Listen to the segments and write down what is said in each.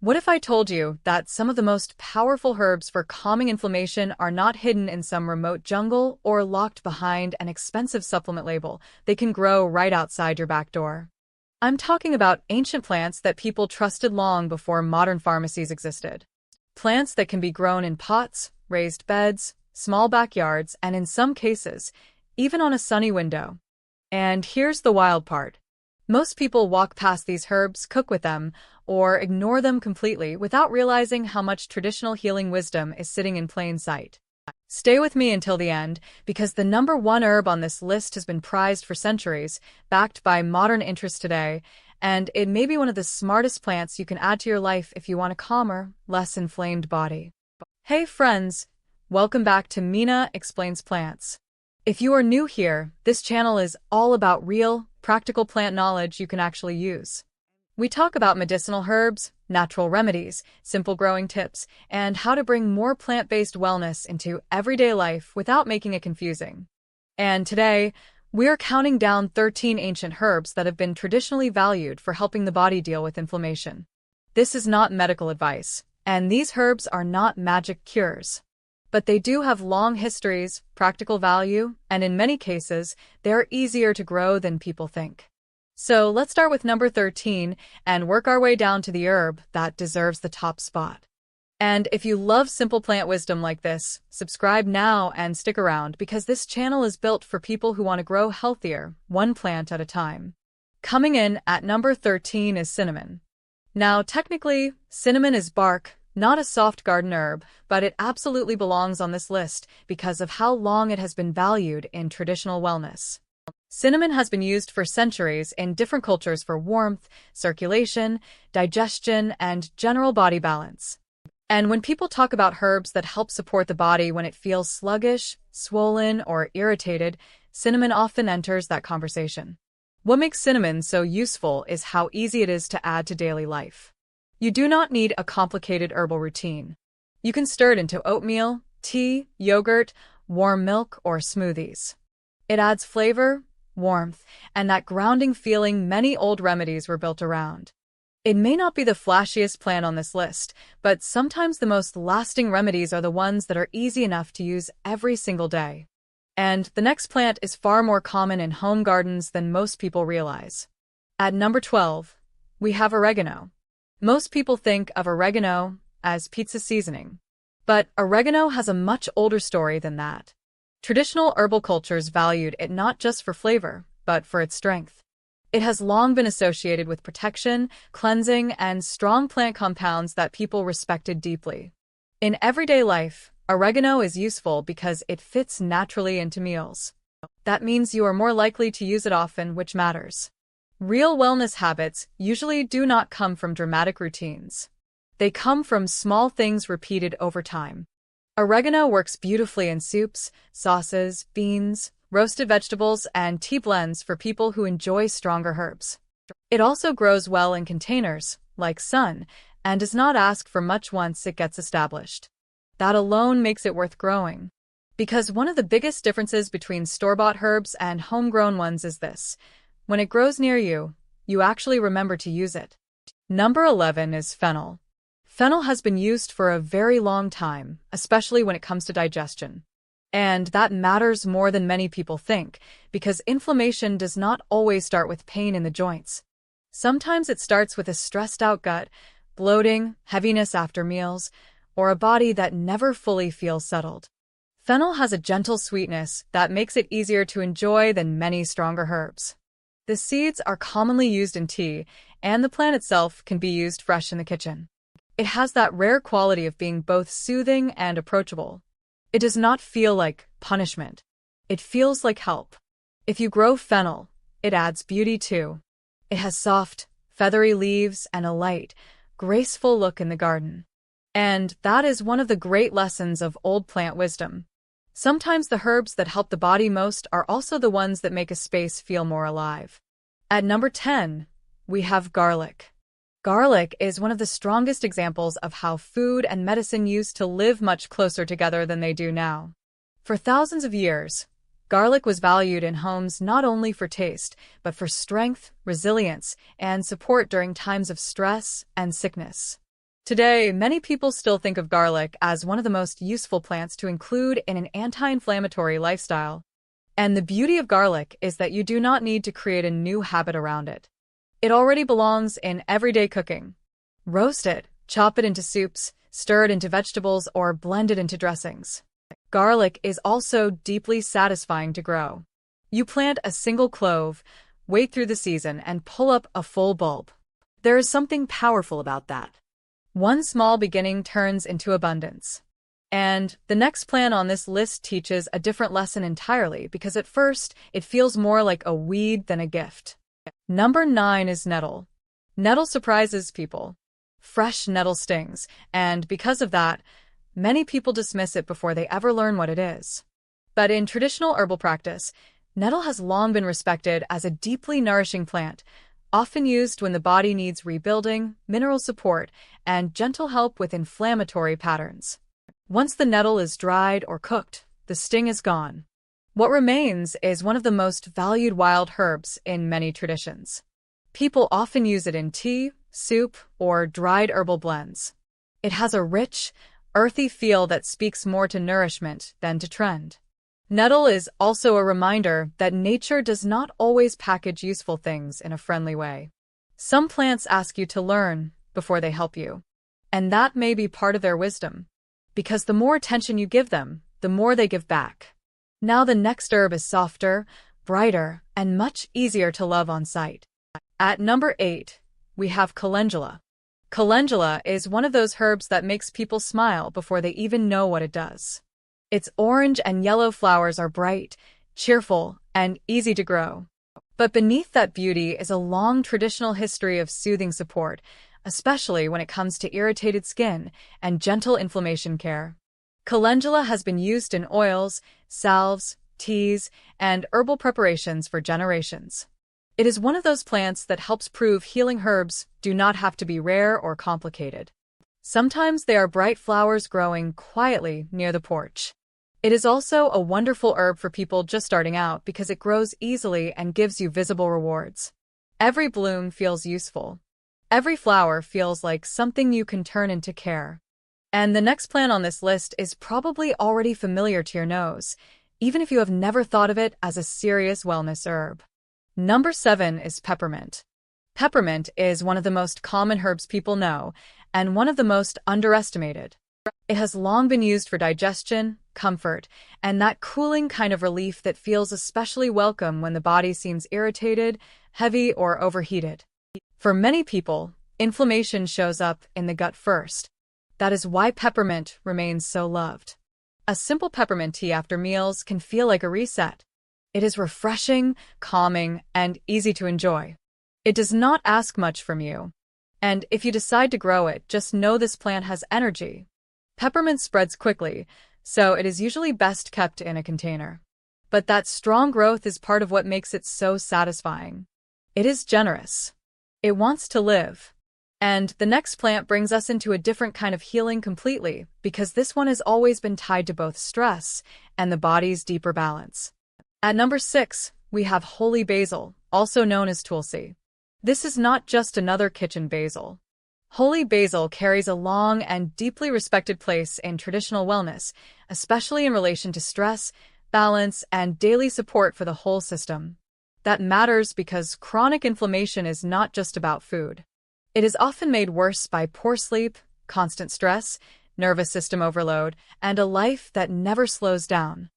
What if I told you that some of the most powerful herbs for calming inflammation are not hidden in some remote jungle or locked behind an expensive supplement label? They can grow right outside your back door. I'm talking about ancient plants that people trusted long before modern pharmacies existed. Plants that can be grown in pots, raised beds, small backyards, and in some cases, even on a sunny window. And here's the wild part. Most people walk past these herbs, cook with them, or ignore them completely without realizing how much traditional healing wisdom is sitting in plain sight. Stay with me until the end, because the number one herb on this list has been prized for centuries, backed by modern interest today, and it may be one of the smartest plants you can add to your life if you want a calmer, less inflamed body. Hey friends, welcome back to Mina Explains Plants. If you are new here, this channel is all about real, practical plant knowledge you can actually use. We talk about medicinal herbs, natural remedies, simple growing tips, and how to bring more plant-based wellness into everyday life without making it confusing. And today, we are counting down 13 ancient herbs that have been traditionally valued for helping the body deal with inflammation. This is not medical advice, and these herbs are not magic cures. But they do have long histories, practical value, and in many cases, they are easier to grow than people think. So let's start with number 13 and work our way down to the herb that deserves the top spot. And if you love simple plant wisdom like this, subscribe now and stick around because this channel is built for people who want to grow healthier, one plant at a time. Coming in at number 13 is cinnamon. Now, technically, cinnamon is bark, not a soft garden herb, but it absolutely belongs on this list because of how long it has been valued in traditional wellness. Cinnamon has been used for centuries in different cultures for warmth, circulation, digestion, and general body balance. And when people talk about herbs that help support the body when it feels sluggish, swollen, or irritated, cinnamon often enters that conversation. What makes cinnamon so useful is how easy it is to add to daily life. You do not need a complicated herbal routine. You can stir it into oatmeal, tea, yogurt, warm milk, or smoothies. It adds flavor, warmth, and that grounding feeling many old remedies were built around. It may not be the flashiest plant on this list, but sometimes the most lasting remedies are the ones that are easy enough to use every single day. And the next plant is far more common in home gardens than most people realize. At number 12, we have oregano. Most people think of oregano as pizza seasoning, but oregano has a much older story than that. Traditional herbal cultures valued it not just for flavor, but for its strength. It has long been associated with protection, cleansing, and strong plant compounds that people respected deeply. In everyday life, oregano is useful because it fits naturally into meals. That means you are more likely to use it often, which matters. Real wellness habits usually do not come from dramatic routines. They come from small things repeated over time. Oregano works beautifully in soups, sauces, beans, roasted vegetables, and tea blends for people who enjoy stronger herbs. It also grows well in containers, like sun, and does not ask for much once it gets established. That alone makes it worth growing. Because one of the biggest differences between store-bought herbs and homegrown ones is this. When it grows near you, you actually remember to use it. Number 11 is fennel. Fennel has been used for a very long time, especially when it comes to digestion. And that matters more than many people think, because inflammation does not always start with pain in the joints. Sometimes it starts with a stressed-out gut, bloating, heaviness after meals, or a body that never fully feels settled. Fennel has a gentle sweetness that makes it easier to enjoy than many stronger herbs. The seeds are commonly used in tea, and the plant itself can be used fresh in the kitchen. It has that rare quality of being both soothing and approachable. It does not feel like punishment. It feels like help. If you grow fennel, it adds beauty too. It has soft, feathery leaves and a light, graceful look in the garden. And that is one of the great lessons of old plant wisdom. Sometimes the herbs that help the body most are also the ones that make a space feel more alive. At number 10, we have garlic. Garlic is one of the strongest examples of how food and medicine used to live much closer together than they do now. For thousands of years, garlic was valued in homes not only for taste, but for strength, resilience, and support during times of stress and sickness. Today, many people still think of garlic as one of the most useful plants to include in an anti-inflammatory lifestyle. And the beauty of garlic is that you do not need to create a new habit around it. It already belongs in everyday cooking. Roast it, chop it into soups, stir it into vegetables, or blend it into dressings. Garlic is also deeply satisfying to grow. You plant a single clove, wait through the season, and pull up a full bulb. There is something powerful about that. One small beginning turns into abundance. And the next plant on this list teaches a different lesson entirely because at first, it feels more like a weed than a gift. Number 9 is nettle. Nettle surprises people. Fresh nettle stings, and because of that, many people dismiss it before they ever learn what it is. But in traditional herbal practice, nettle has long been respected as a deeply nourishing plant, often used when the body needs rebuilding, mineral support, and gentle help with inflammatory patterns. Once the nettle is dried or cooked, the sting is gone. What remains is one of the most valued wild herbs in many traditions. People often use it in tea, soup, or dried herbal blends. It has a rich, earthy feel that speaks more to nourishment than to trend. Nettle is also a reminder that nature does not always package useful things in a friendly way. Some plants ask you to learn before they help you. And that may be part of their wisdom. Because the more attention you give them, the more they give back. Now the next herb is softer, brighter, and much easier to love on sight. At number 8, we have calendula. Calendula is one of those herbs that makes people smile before they even know what it does. Its orange and yellow flowers are bright, cheerful, and easy to grow. But beneath that beauty is a long traditional history of soothing support, especially when it comes to irritated skin and gentle inflammation care. Calendula has been used in oils, salves, teas, and herbal preparations for generations. It is one of those plants that helps prove healing herbs do not have to be rare or complicated. Sometimes they are bright flowers growing quietly near the porch. It is also a wonderful herb for people just starting out because it grows easily and gives you visible rewards. Every bloom feels useful. Every flower feels like something you can turn into care. And the next plant on this list is probably already familiar to your nose, even if you have never thought of it as a serious wellness herb. Number 7 is peppermint. Peppermint is one of the most common herbs people know, and one of the most underestimated. It has long been used for digestion, comfort, and that cooling kind of relief that feels especially welcome when the body seems irritated, heavy, or overheated. For many people, inflammation shows up in the gut first. That is why peppermint remains so loved. A simple peppermint tea after meals can feel like a reset. It is refreshing, calming, and easy to enjoy. It does not ask much from you. And if you decide to grow it, just know this plant has energy. Peppermint spreads quickly, so it is usually best kept in a container. But that strong growth is part of what makes it so satisfying. It is generous. It wants to live. And the next plant brings us into a different kind of healing completely, because this one has always been tied to both stress and the body's deeper balance. At number 6, we have Holy Basil, also known as Tulsi. This is not just another kitchen basil. Holy Basil carries a long and deeply respected place in traditional wellness, especially in relation to stress, balance, and daily support for the whole system. That matters because chronic inflammation is not just about food. It is often made worse by poor sleep, constant stress, nervous system overload, and a life that never slows down.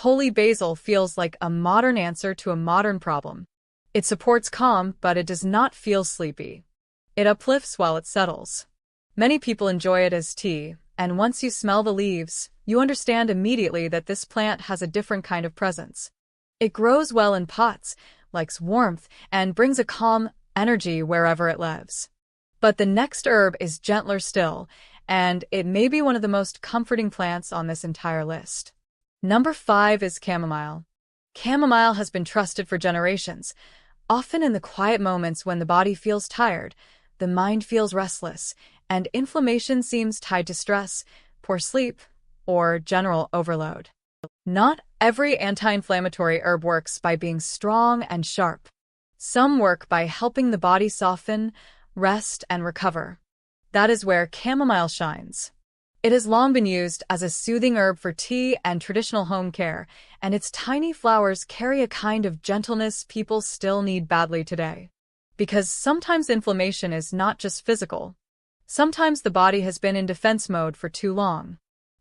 Holy Basil feels like a modern answer to a modern problem. It supports calm, but it does not feel sleepy. It uplifts while it settles. Many people enjoy it as tea, and once you smell the leaves, you understand immediately that this plant has a different kind of presence. It grows well in pots, likes warmth, and brings a calm energy wherever it lives. But the next herb is gentler still, and it may be one of the most comforting plants on this entire list. Number 5 is chamomile. Chamomile has been trusted for generations, often in the quiet moments when the body feels tired, the mind feels restless, and inflammation seems tied to stress, poor sleep, or general overload. Not every anti-inflammatory herb works by being strong and sharp. Some work by helping the body soften, rest, and recover. That is where chamomile shines. It has long been used as a soothing herb for tea and traditional home care, and its tiny flowers carry a kind of gentleness people still need badly today. Because sometimes inflammation is not just physical. Sometimes the body has been in defense mode for too long.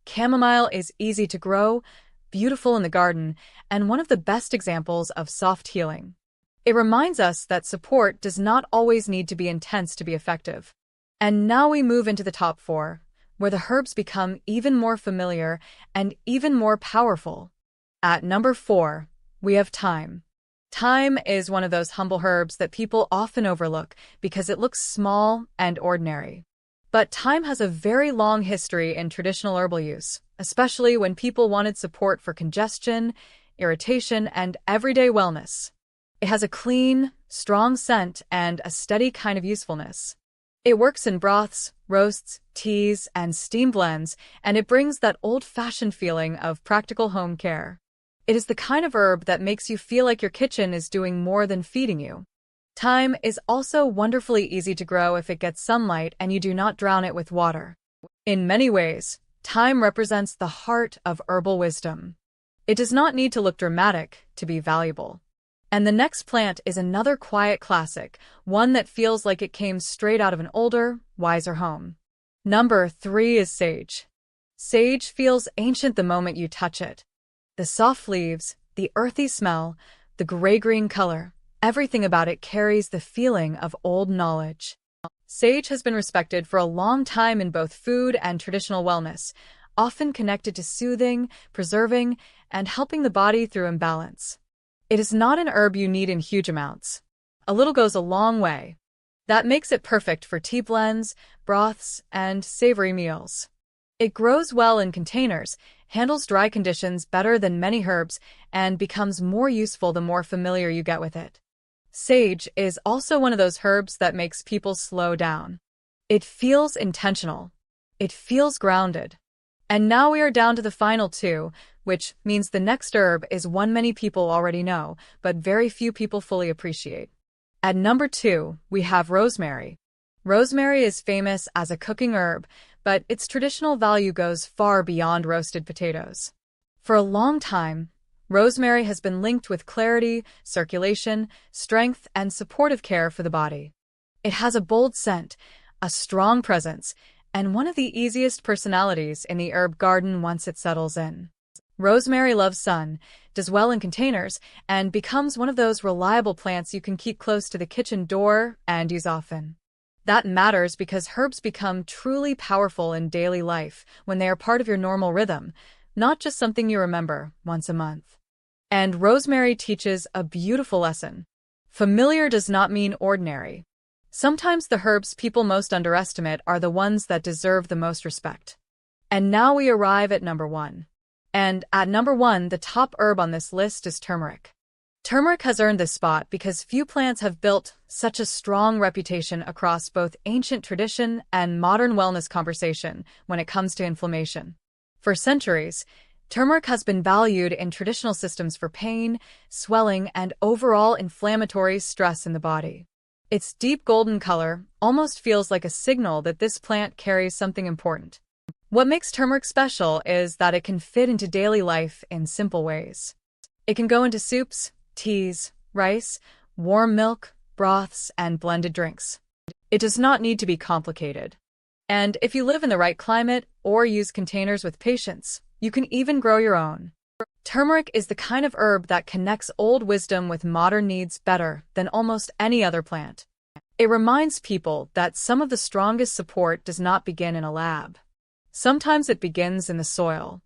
Chamomile is easy to grow, beautiful in the garden, and one of the best examples of soft healing. It reminds us that support does not always need to be intense to be effective. And now we move into the top 4, where the herbs become even more familiar and even more powerful. At number 4, we have thyme. Thyme is one of those humble herbs that people often overlook because it looks small and ordinary. But thyme has a very long history in traditional herbal use, especially when people wanted support for congestion, irritation, and everyday wellness. It has a clean, strong scent and a steady kind of usefulness. It works in broths, roasts, teas, and steam blends, and it brings that old-fashioned feeling of practical home care. It is the kind of herb that makes you feel like your kitchen is doing more than feeding you. Thyme is also wonderfully easy to grow if it gets sunlight and you do not drown it with water. In many ways, thyme represents the heart of herbal wisdom. It does not need to look dramatic to be valuable. And the next plant is another quiet classic, one that feels like it came straight out of an older, wiser home. Number 3 is sage. Sage feels ancient the moment you touch it. The soft leaves, the earthy smell, the gray-green color, everything about it carries the feeling of old knowledge. Sage has been respected for a long time in both food and traditional wellness, often connected to soothing, preserving, and helping the body through imbalance. It is not an herb you need in huge amounts. A little goes a long way. That makes it perfect for tea blends, broths, and savory meals. It grows well in containers, handles dry conditions better than many herbs, and becomes more useful the more familiar you get with it. Sage is also one of those herbs that makes people slow down. It feels intentional. It feels grounded. And now we are down to the final 2, which means the next herb is one many people already know, but very few people fully appreciate. At number 2, we have rosemary. Rosemary is famous as a cooking herb, but its traditional value goes far beyond roasted potatoes. For a long time, rosemary has been linked with clarity, circulation, strength, and supportive care for the body. It has a bold scent, a strong presence, and one of the easiest personalities in the herb garden once it settles in. Rosemary loves sun, does well in containers, and becomes one of those reliable plants you can keep close to the kitchen door and use often. That matters because herbs become truly powerful in daily life when they are part of your normal rhythm, not just something you remember once a month. And rosemary teaches a beautiful lesson. Familiar does not mean ordinary. Sometimes the herbs people most underestimate are the ones that deserve the most respect. And now we arrive at number 1. And at number 1, the top herb on this list is turmeric. Turmeric has earned this spot because few plants have built such a strong reputation across both ancient tradition and modern wellness conversation when it comes to inflammation. For centuries, turmeric has been valued in traditional systems for pain, swelling, and overall inflammatory stress in the body. Its deep golden color almost feels like a signal that this plant carries something important. What makes turmeric special is that it can fit into daily life in simple ways. It can go into soups, teas, rice, warm milk, broths, and blended drinks. It does not need to be complicated. And if you live in the right climate or use containers with patience, you can even grow your own. Turmeric is the kind of herb that connects old wisdom with modern needs better than almost any other plant. It reminds people that some of the strongest support does not begin in a lab. Sometimes it begins in the soil.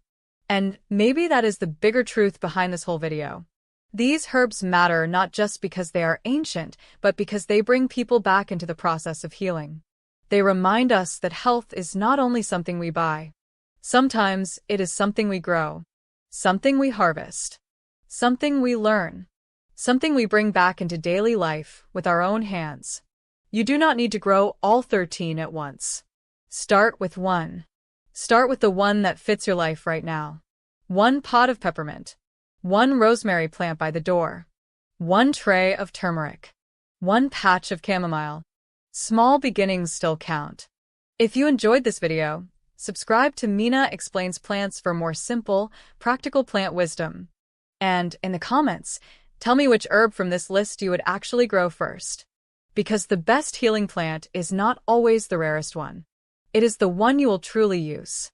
And maybe that is the bigger truth behind this whole video. These herbs matter not just because they are ancient, but because they bring people back into the process of healing. They remind us that health is not only something we buy. Sometimes it is something we grow, something we harvest, something we learn, something we bring back into daily life with our own hands. You do not need to grow all 13 at once. Start with 1. Start with the one that fits your life right now. 1 pot of peppermint. 1 rosemary plant by the door. 1 tray of turmeric. 1 patch of chamomile. Small beginnings still count. If you enjoyed this video, subscribe to Mina Explains Plants for more simple, practical plant wisdom. And in the comments, tell me which herb from this list you would actually grow first. Because the best healing plant is not always the rarest one. It is the one you will truly use.